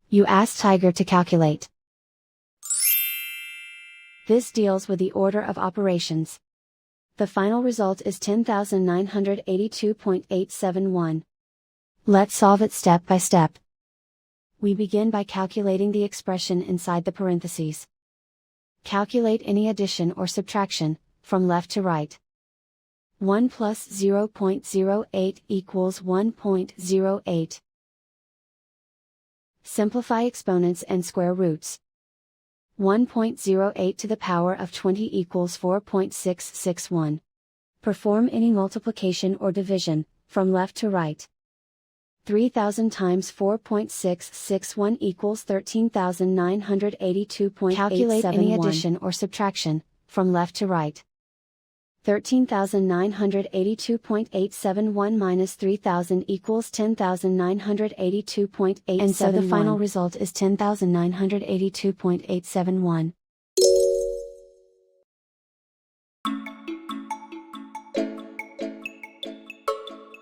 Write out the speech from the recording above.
You ask Tiger to calculate. This deals with the order of operations. The final result is 10,982.871. Let's solve it step by step. We begin by calculating the expression inside the parentheses. Calculate any addition or subtraction, from left to right. 1 plus 0.08 equals 1.08. Simplify exponents and square roots. 1.08 to the power of 20 equals 4.661. Perform any multiplication or division, from left to right. 3,000 times 4.661 equals 13,982.871. Calculate any addition or subtraction, from left to right. 13,982.871 minus 3,000 equals 10,982.871. And so the final result is 10,982.871.